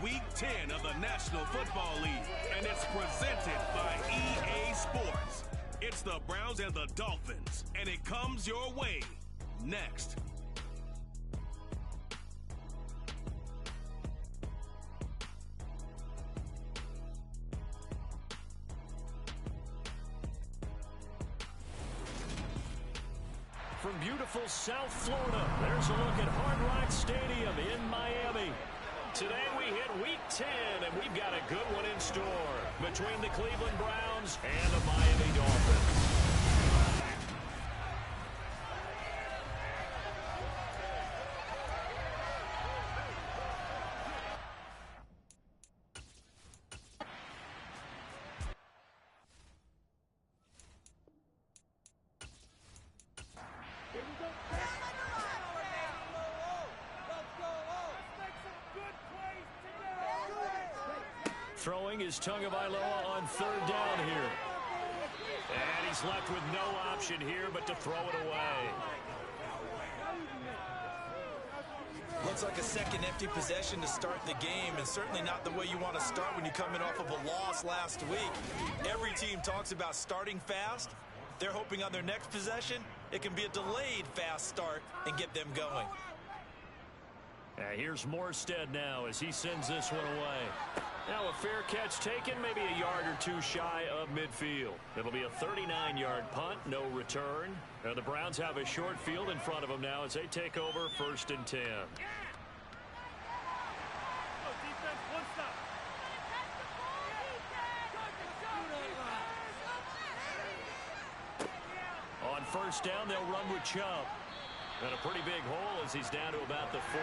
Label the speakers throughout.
Speaker 1: Week 10 of the National Football League, and it's presented by EA Sports. It's the Browns and the Dolphins, and it comes your way next.
Speaker 2: From beautiful South Florida, there's a look at Hard Rock Stadium in Miami. Today we hit Week 10, and we've got a good one in store between the Cleveland Browns and the Miami Dolphins. Throwing is Tagovailoa on third down here. And he's left with no option here but to throw it away.
Speaker 3: Looks like a second empty possession to start the game, and certainly not the way you want to start when you're coming off of a loss last week. Every team talks about starting fast. They're hoping on their next possession, it can be a delayed fast start and get them going.
Speaker 2: Here's Morstead now as he sends this one away. Now a fair catch taken, maybe a yard or two shy of midfield. It'll be a 39-yard punt, no return. And the Browns have a short field in front of them now as they take over 1st and 10. On 1st down, they'll run with Chubb. And a pretty big hole as he's down to about the 40.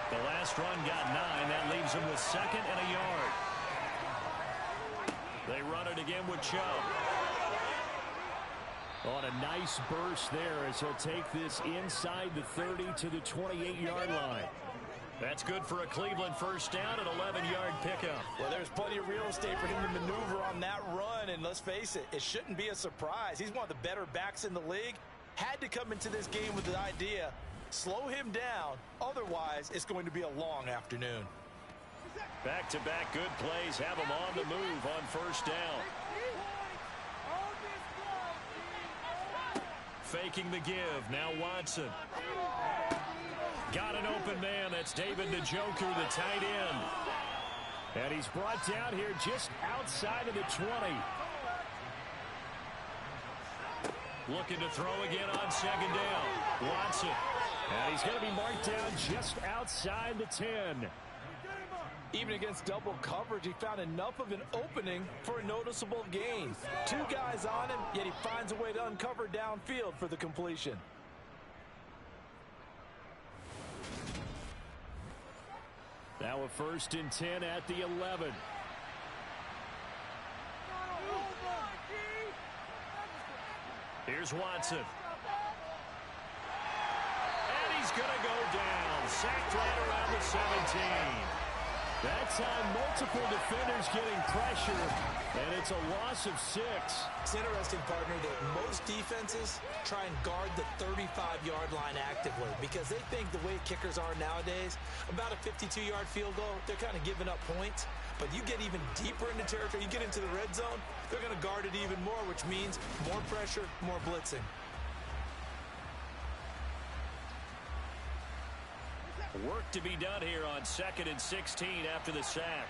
Speaker 2: The last run got 9. That leaves him with 2nd and a yard. They run it again with Chubb. On a nice burst there as he'll take this inside the 30 to the 28-yard line. That's good for a Cleveland 1st down and 11-yard pickup.
Speaker 3: Well, there's plenty of real estate for him to maneuver on that run, and let's face it, it shouldn't be a surprise. He's one of the better backs in the league. Had to come into this game with the idea, slow him down, otherwise it's going to be a long afternoon.
Speaker 2: Back-to-back good plays have him on the move on 1st down. Faking the give, now Watson. Got an open man, that's David Njoku, the tight end. And he's brought down here just outside of the 20. Looking to throw again on 2nd down. Watson. And he's going to be marked down just outside the 10.
Speaker 3: Even against double coverage, he found enough of an opening for a noticeable gain. 2 guys on him, yet he finds a way to uncover downfield for the completion.
Speaker 2: Now a 1st and 10 at the 11. Here's Watson. And he's going to go down. Sacked right around the 17. That time, multiple defenders getting pressure, and it's a loss of 6.
Speaker 3: It's interesting, partner, that most defenses try and guard the 35-yard line actively because they think the way kickers are nowadays, about a 52-yard field goal, they're kind of giving up points. But you get even deeper into territory, you get into the red zone, they're going to guard it even more, which means more pressure, more blitzing.
Speaker 2: Work to be done here on 2nd and 16 after the sack.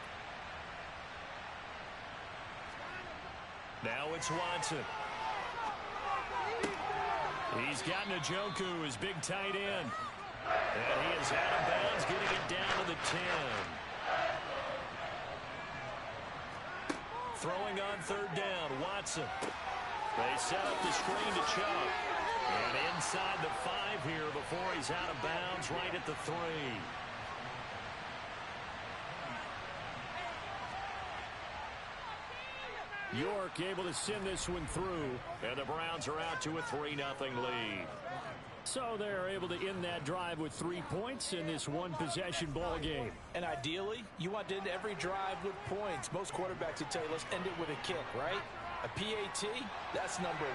Speaker 2: Now it's Watson. He's got Njoku, his big tight end. And he is out of bounds, getting it down to the 10. Throwing on 3rd down, Watson. They set up the screen to Chubb. And inside the 5 here before he's out of bounds right at the 3. York able to send this one through, and the Browns are out to a 3-0 lead. So they're able to end that drive with 3 points in this one-possession ball game.
Speaker 3: And ideally, you want to end every drive with points. Most quarterbacks would tell you, let's end it with a kick, right? A PAT, that's number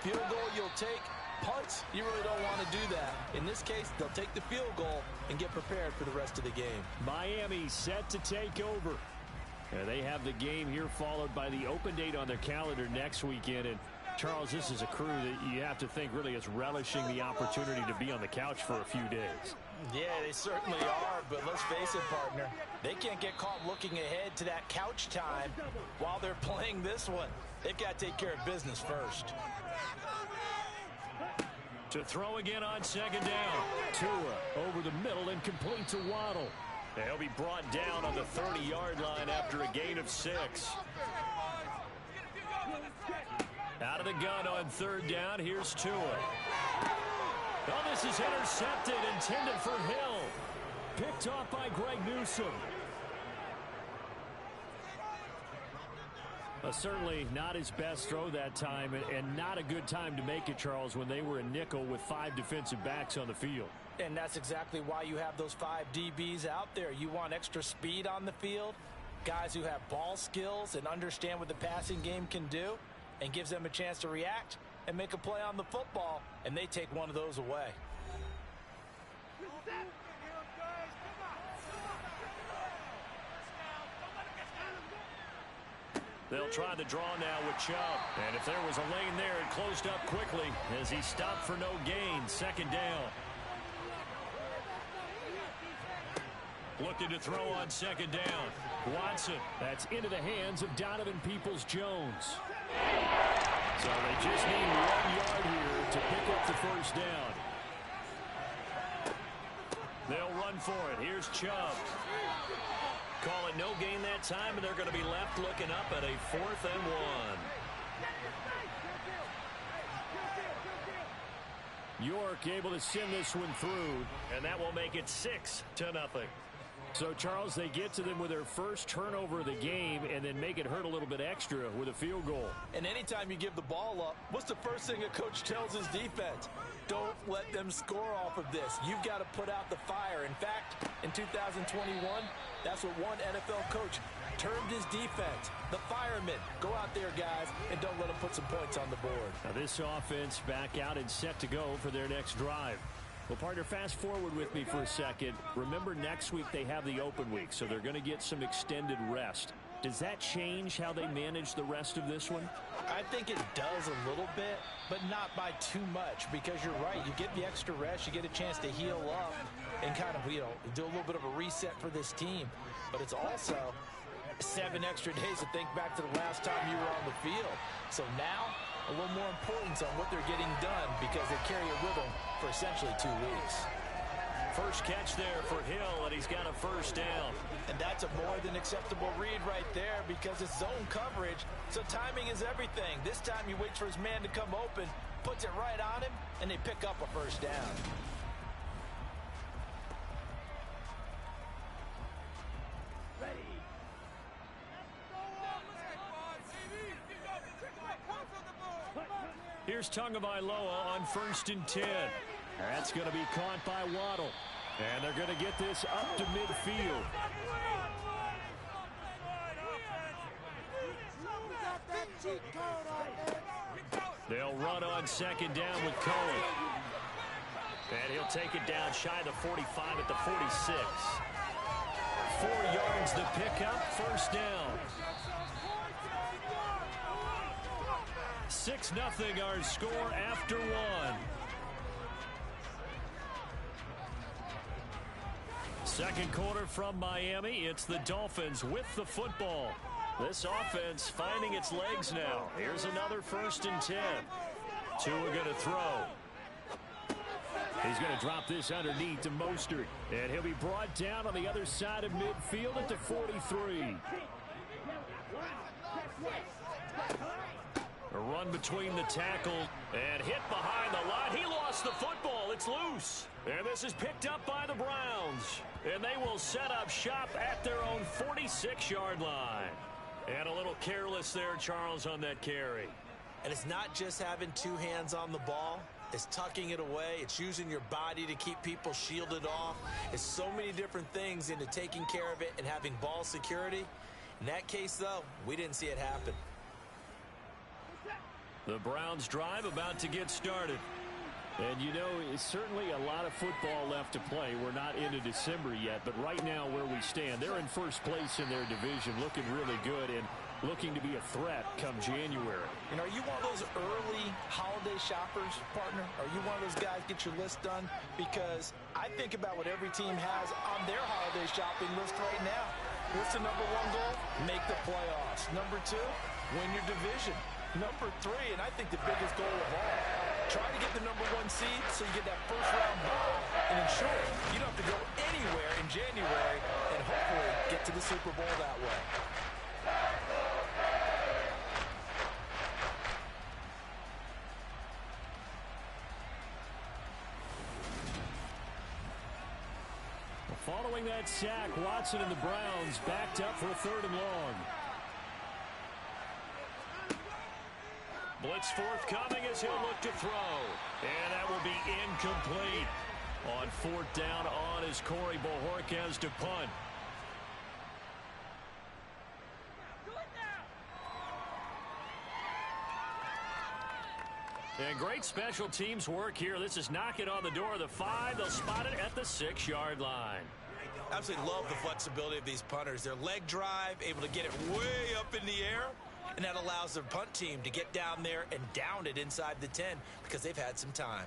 Speaker 3: 1. Field goal you'll take, Punts, you really don't want to do that. In this case, they'll take the field goal and get prepared for the rest of the game.
Speaker 2: Miami set to take over. And they have the game here followed by the open date on their calendar next weekend. And Charles, this is a crew that you have to think really is relishing the opportunity to be on the couch for a few days.
Speaker 3: Yeah, they certainly are, but let's face it, partner. They can't get caught looking ahead to that couch time while they're playing this one. They've got to take care of business first.
Speaker 2: To throw again on second down. Tua over the middle and complete to Waddle. They'll be brought down on the 30-yard line after a gain of 6. Out of the gun on third down, here's Tua. Oh, this is intercepted, intended for Hill. Picked off by Greg Newsome. Certainly not his best throw that time, and not a good time to make it, Charles, when they were a nickel with 5 defensive backs on the field.
Speaker 3: And that's exactly why you have those 5 DBs out there. You want extra speed on the field, guys who have ball skills and understand what the passing game can do, and gives them a chance to react and make a play on the football, and they take one of those away.
Speaker 2: They'll try the draw now with Chubb. And if there was a lane there, it closed up quickly as he stopped for no gain. Second down. Looking to throw on second down. Watson. That's into the hands of Donovan Peoples-Jones. So they just need 1 yard here to pick up the first down. They'll run for it. Here's Chubb. Call it no gain that time, and they're going to be left looking up at a 4th and 1. York able to send this one through, and that will make it 6-0. So, Charles, they get to them with their first turnover of the game and then make it hurt a little bit extra with a field goal.
Speaker 3: And anytime you give the ball up, what's the first thing a coach tells his defense? Don't let them score off of this. You've got to put out the fire. In fact, in 2021, that's what one NFL coach termed his defense, the firemen. Go out there, guys, and don't let them put some points on the board.
Speaker 2: Now this offense back out and set to go for their next drive. Well, partner, fast forward with me for a second. Remember, next week they have the open week, so they're going to get some extended rest. Does that change how they manage the rest of this one?
Speaker 3: I think it does a little bit, but not by too much, because you're right. You get the extra rest, you get a chance to heal up and kind of, do a little bit of a reset for this team. But it's also 7 extra days to think back to the last time you were on the field. So now, a little more importance on what they're getting done because they carry it with them for essentially 2 weeks.
Speaker 2: First catch there for Hill, and he's got a first down.
Speaker 3: And that's a more than acceptable read right there because it's zone coverage, so timing is everything. This time he waits for his man to come open, puts it right on him, and they pick up a first down. Here's Tagovailoa on 1st and 10. That's going to be caught by Waddle. And they're going to get this up to midfield. They'll run on second down with Cohen. And he'll take it down shy of the 45 at the 46. 4 yards to pick up, first down. 6-0 our score after 1. Second quarter from Miami. It's the Dolphins with the football. This offense finding its legs now. Here's another 1st and 10. Tua going to throw. He's going to drop this underneath to Mostert. And he'll be brought down on the other side of midfield at the 43. A run between the tackle and hit behind the line. He lost the football. It's loose. And this is picked up by the Browns. And they will set up shop at their own 46-yard line. And a little careless there, Charles, on that carry. And it's not just having 2 hands on the ball. It's tucking it away. It's using your body to keep people shielded off. It's so many different things into taking care of it and having ball security. In that case, though, we didn't see it happen.
Speaker 2: The Browns drive about to get started. And, you know, it's certainly a lot of football left to play. We're not into December yet, but right now where we stand, they're in first place in their division, looking really good and looking to be a threat come January.
Speaker 3: And are you one of those early holiday shoppers, partner? Are you one of those guys get your list done? Because I think about what every team has on their holiday shopping list right now. What's the number one goal? Make the playoffs. Number two, win your division. Number three, and I think the biggest goal of all, try to get the number one seed so you get that first round bye and ensure you don't have to go anywhere in January and hopefully get to the Super Bowl that way.
Speaker 2: Following that sack, Watson and the Browns backed up for a 3rd and long. Blitz forthcoming as he'll look to throw. And that will be incomplete. On 4th down on is Corey Bojorquez to punt. And great special teams work here. This is knocking on the door of the 5. They'll spot it at the 6-yard line.
Speaker 3: Absolutely love the flexibility of these punters. Their leg drive, able to get it way up in the air, and that allows their punt team to get down there and down it inside the 10 because they've had some time.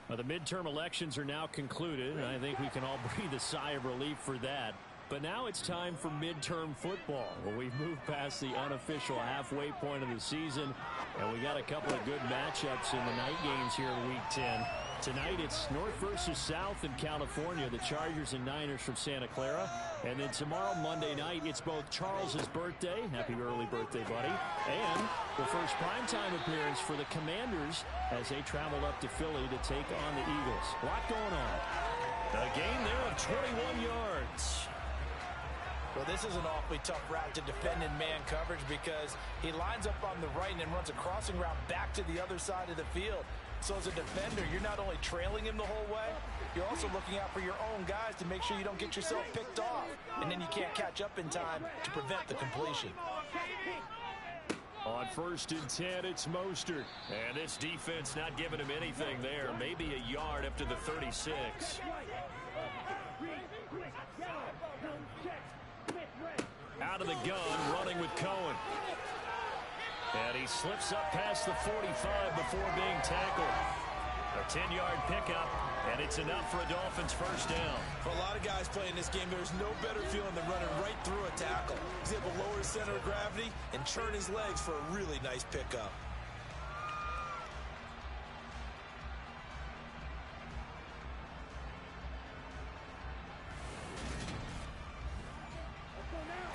Speaker 2: Well, the midterm elections are now concluded, and I think we can all breathe a sigh of relief for that. But now it's time for midterm football. Well, we've moved past the unofficial halfway point of the season, and we got a couple of good matchups in the night games here in Week 10. Tonight it's North versus South in California, the Chargers and Niners from Santa Clara. And then tomorrow, Monday night, it's both Charles's birthday, happy early birthday, buddy, and the first primetime appearance for the Commanders as they travel up to Philly to take on the Eagles. A lot going on. A gain there of 21 yards.
Speaker 3: Well, this is an awfully tough route to defend in man coverage because he lines up on the right and then runs a crossing route back to the other side of the field. So as a defender, you're not only trailing him the whole way, you're also looking out for your own guys to make sure you don't get yourself picked off. And then you can't catch up in time to prevent the completion.
Speaker 2: On 1st and 10, it's Mostert. And this defense not giving him anything there. Maybe a yard up to the 36. Out of the gun, running with Cohen. And he slips up past the 45 before being tackled. A 10-yard pickup, and it's enough for a Dolphins first down.
Speaker 3: For a lot of guys playing this game, there's no better feeling than running right through a tackle. He's able to lower his center of gravity and turn his legs for a really nice pickup.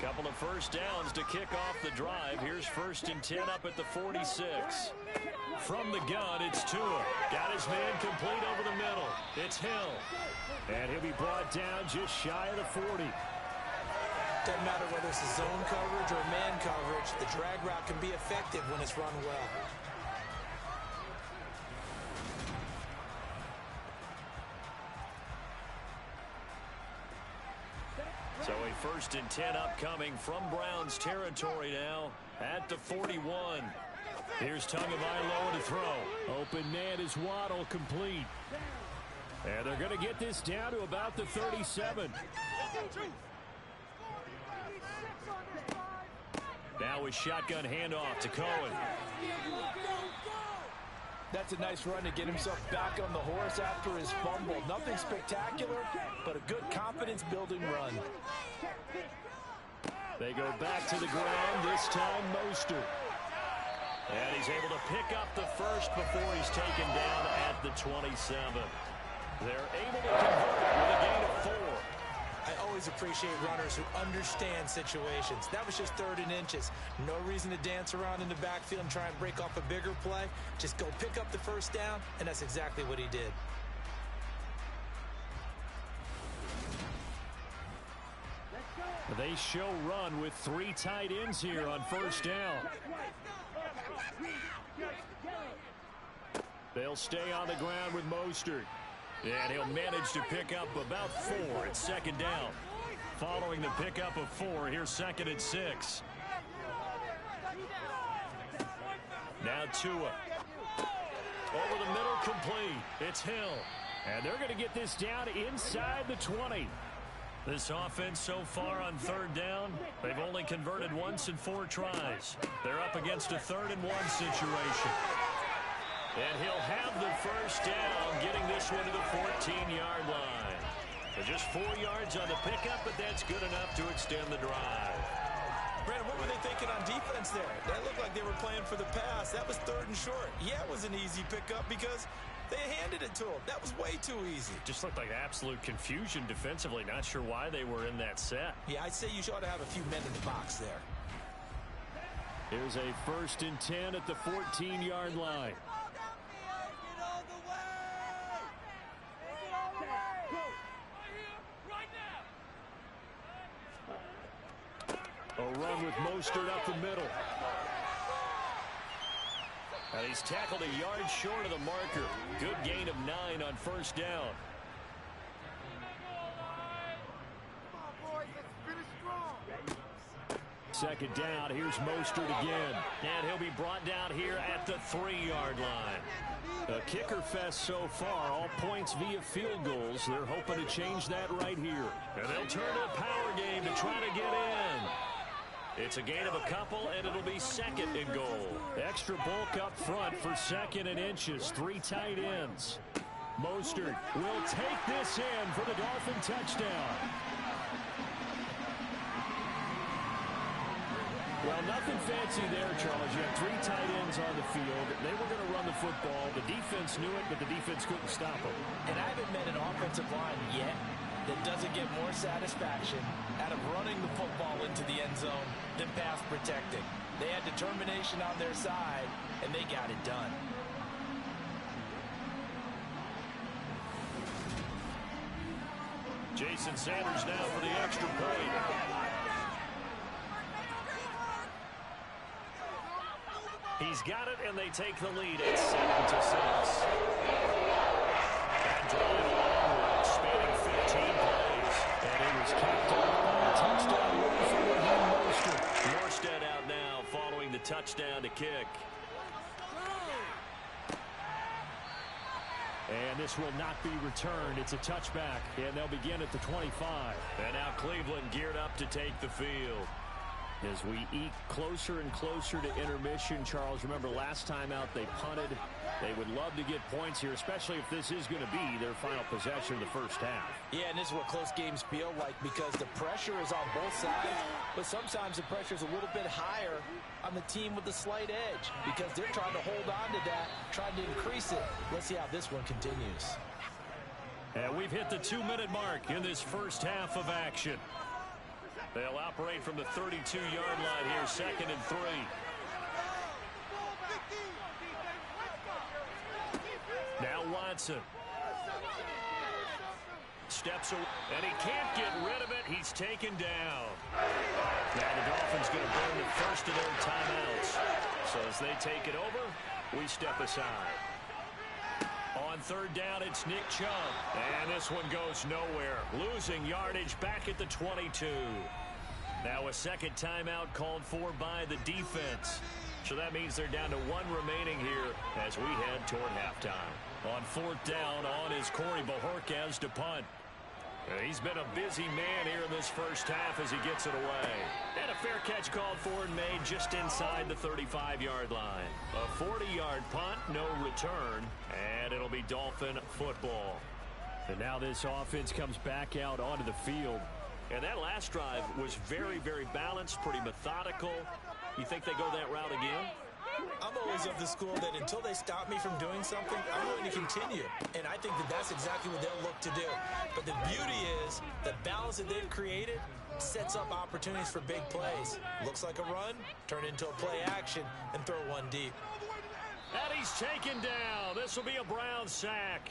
Speaker 2: Couple of first downs to kick off the drive. Here's 1st and 10 up at the 46. From the gun, it's Tua. Got his man complete over the middle. It's Hill. And he'll be brought down just shy of the 40.
Speaker 3: Doesn't matter whether it's a zone coverage or man coverage, the drag route can be effective when it's run well.
Speaker 2: So a 1st and 10 upcoming from Browns territory now at the 41. Here's Tagovailoa to throw. Open man is Waddle, complete. And they're going to get this down to about the 37. Now a shotgun handoff to Cohen.
Speaker 3: That's a nice run to get himself back on the horse after his fumble. Nothing spectacular, but a good confidence-building run.
Speaker 2: They go back to the ground, this time Mostert. And he's able to pick up the first before he's taken down at the 27. They're able to convert with a gain of 4.
Speaker 3: I always appreciate runners who understand situations. That was just 3rd and inches. No reason to dance around in the backfield and try and break off a bigger play. Just go pick up the first down, and that's exactly what he did.
Speaker 2: They show run with 3 tight ends here on 1st down. They'll stay on the ground with Mostert. And he'll manage to pick up about 4 at 2nd down. Following the pickup of 4, here's 2nd and 6. Now Tua. Over the middle, complete. It's Hill. And they're going to get this down inside the 20. This offense so far on third down, they've only converted once in 4 tries. They're up against a 3rd-and-1 situation. And he'll have the first down, getting this one to the 14-yard line. So just 4 yards on the pickup, but that's good enough to extend the drive.
Speaker 3: Brandon, what were they thinking on defense there? That looked like they were playing for the pass. That was 3rd and short. Yeah, it was an easy pickup because they handed it to him. That was way too easy.
Speaker 2: Just looked like absolute confusion defensively. Not sure why they were in that set.
Speaker 3: Yeah, I'd say you ought to have a few men in the box there.
Speaker 2: Here's a 1st and 10 at the 14-yard line. A run with Mostert up the middle. And he's tackled a yard short of the marker. Good gain of 9 on 1st down. Second down, here's Mostert again. And he'll be brought down here at the 3-yard line. A kicker fest so far, all points via field goals. They're hoping to change that right here. And they'll turn to a power game to try to get in. It's a gain of a couple, and it'll be 2nd and goal. Extra bulk up front for 2nd and inches. 3 tight ends. Mostert will take this in for the Dolphin touchdown. Well, nothing fancy there, Charles. You had 3 tight ends on the field. They were going to run the football. The defense knew it, but the defense couldn't stop them.
Speaker 3: And I haven't met an offensive line yet that doesn't get more satisfaction out of running the football into the end zone than pass protecting. They had determination on their side, and they got it done.
Speaker 2: Jason Sanders now for the extra point. He's got it, and they take the lead at 7-6. And drive along, spanning 15 plays. And it was capped off by a touchdown run for Raheem Mostert. Morstead out now following the touchdown to kick. And this will not be returned. It's a touchback, and they'll begin at the 25. And now Cleveland geared up to take the field. As we eke closer and closer to intermission, Charles, remember last time out they punted. They would love to get points here, especially if this is going to be their final possession of the first half.
Speaker 3: Yeah, and this is what close games feel like because the pressure is on both sides, but sometimes the pressure is a little bit higher on the team with the slight edge because they're trying to hold on to that, trying to increase it. Let's see how this one continues.
Speaker 2: And we've hit the 2-minute mark in this first half of action. They'll operate from the 32-yard line here, 2nd and 3. Now Watson. Steps away, and he can't get rid of it. He's taken down. Now the Dolphins going to burn the first of their timeouts. So as they take it over, we step aside. On 3rd down, it's Nick Chubb. And this one goes nowhere. Losing yardage back at the 22. Now a 2nd timeout called for by the defense. So that means they're down to 1 remaining here as we head toward halftime. On 4th down, on is Corey Bojorquez to punt. He's been a busy man here in this first half as he gets it away. And a fair catch called for and made just inside the 35-yard line. A 40-yard punt, no return, and it'll be Dolphin football. And now this offense comes back out onto the field. And that last drive was very, very balanced, pretty methodical. You think they go that route again?
Speaker 3: I'm always of the school that until they stop me from doing something, I'm going to continue. And I think that that's exactly what they'll look to do. But the beauty is the balance that they've created sets up opportunities for big plays. Looks like a run, turn into a play action, and throw one deep.
Speaker 2: And he's taken down. This will be a Browns sack.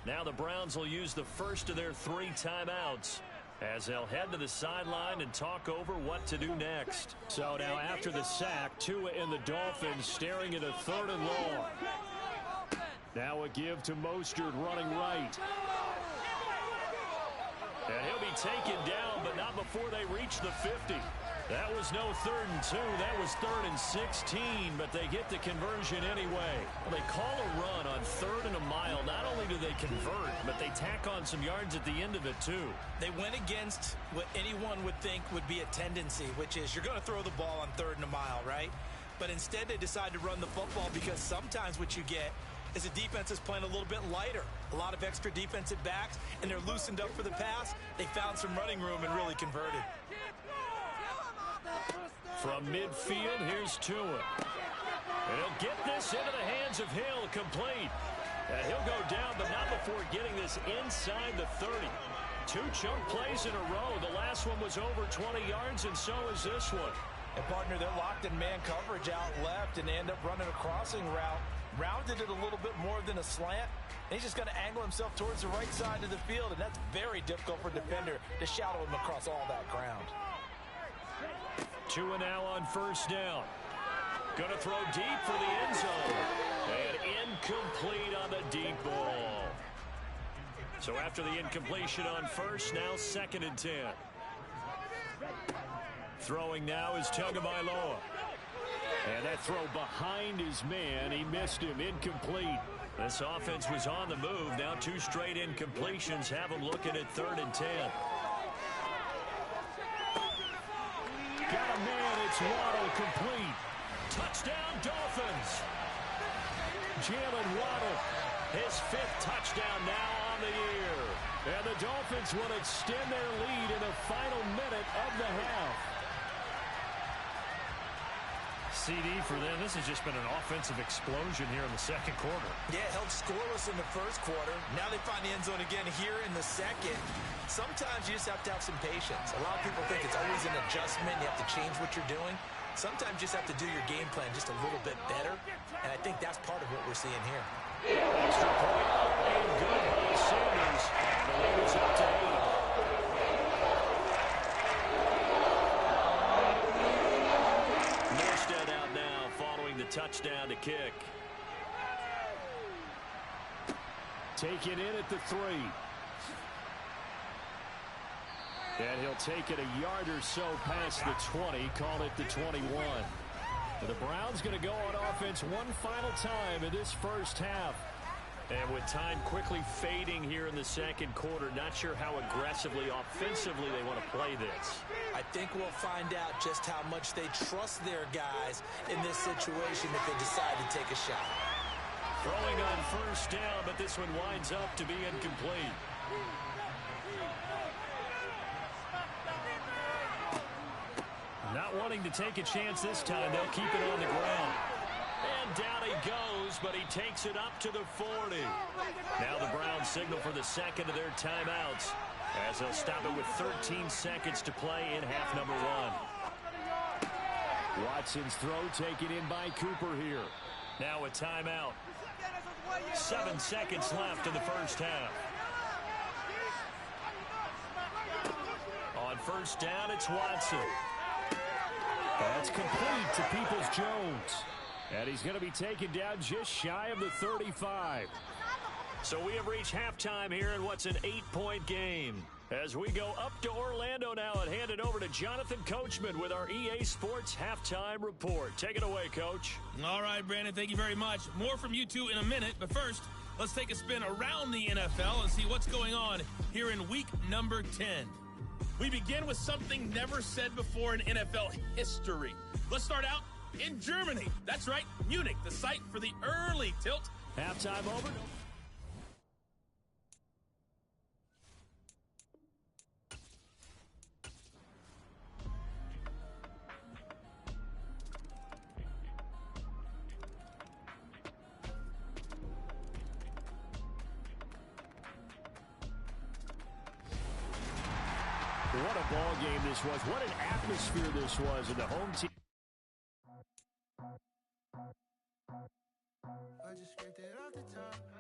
Speaker 2: Now the Browns will use the first of their 3 timeouts as they'll head to the sideline and talk over what to do next. So now after the sack, Tua and the Dolphins staring at a 3rd and long. Now a give to Mostert running right. And he'll be taken down, but not before they reach the 50. That was no 3rd and 2. That was 3rd and 16, but they get the conversion anyway. Well, they call a run on 3rd and a mile. Not only do they convert, but they tack on some yards at the end of it, too.
Speaker 3: They went against what anyone would think would be a tendency, which is you're going to throw the ball on 3rd and a mile, right? But instead they decide to run the football because sometimes what you get is a defense is playing a little bit lighter. A lot of extra defensive backs, and they're loosened up for the pass. They found some running room and really converted.
Speaker 2: From midfield, here's Tua. And he'll get this into the hands of Hill, complete. And he'll go down, but not before getting this inside the 30. 2 chunk plays in a row. The last one was over 20 yards, and so is this one.
Speaker 3: And, partner, they're locked in man coverage out left, and they end up running a crossing route. Rounded it a little bit more than a slant. And he's just going to angle himself towards the right side of the field, and that's very difficult for a defender to shadow him across all that ground.
Speaker 2: Tua now on 1st down. Going to throw deep for the end zone. And incomplete on the deep ball. So after the incompletion on 1st, now 2nd and 10. Throwing now is Tagovailoa. And that throw behind his man. He missed him. Incomplete. This offense was on the move. Now 2 straight incompletions have them looking at 3rd and 10. Got a man. It's Waddle, complete. Touchdown, Dolphins. Jalen Waddle, his 5th touchdown now on the year. And the Dolphins will extend their lead in the final minute of the half. CD for them. This has just been an offensive explosion here in the 2nd quarter.
Speaker 3: Yeah, held scoreless in the 1st quarter. Now they find the end zone again here in the 2nd. Sometimes you just have to have some patience. A lot of people think it's always an adjustment. You have to change what you're doing. Sometimes you just have to do your game plan just a little bit better. And I think that's part of what we're seeing here.
Speaker 2: Extra point and good by Sanders. The lead is up to 8. Morstead out now following the touchdown to kick. Taken in at the 3. And he'll take it a yard or so past the 20, call it the 21. But the Browns going to go on offense one final time in this 1st half. And with time quickly fading here in the 2nd quarter, not sure how aggressively, offensively they want to play this.
Speaker 3: I think we'll find out just how much they trust their guys in this situation if they decide to take a shot.
Speaker 2: Throwing on 1st down, but this one winds up to be incomplete. Not wanting to take a chance this time, they'll keep it on the ground. And down he goes, but he takes it up to the 40. Now the Browns signal for the 2nd of their timeouts as they'll stop it with 13 seconds to play in half number 1. Watson's throw taken in by Cooper here. Now a timeout. 7 seconds left in the 1st half. On 1st down, it's Watson. That's complete to Peoples-Jones. And he's going to be taken down just shy of the 35. So we have reached halftime here in what's an 8-point game. As we go up to Orlando now and hand it over to Jonathan Coachman with our EA Sports Halftime Report. Take it away, Coach.
Speaker 4: All right, Brandon, thank you very much. More from you two in a minute, but first, let's take a spin around the NFL and see what's going on here in week number 10. We begin with something never said before in NFL history. Let's start out in Germany. That's right, Munich, the site for the early tilt.
Speaker 2: Halftime over. What a ball game this was. What an atmosphere this was in the home team.
Speaker 5: I just scraped it off the top.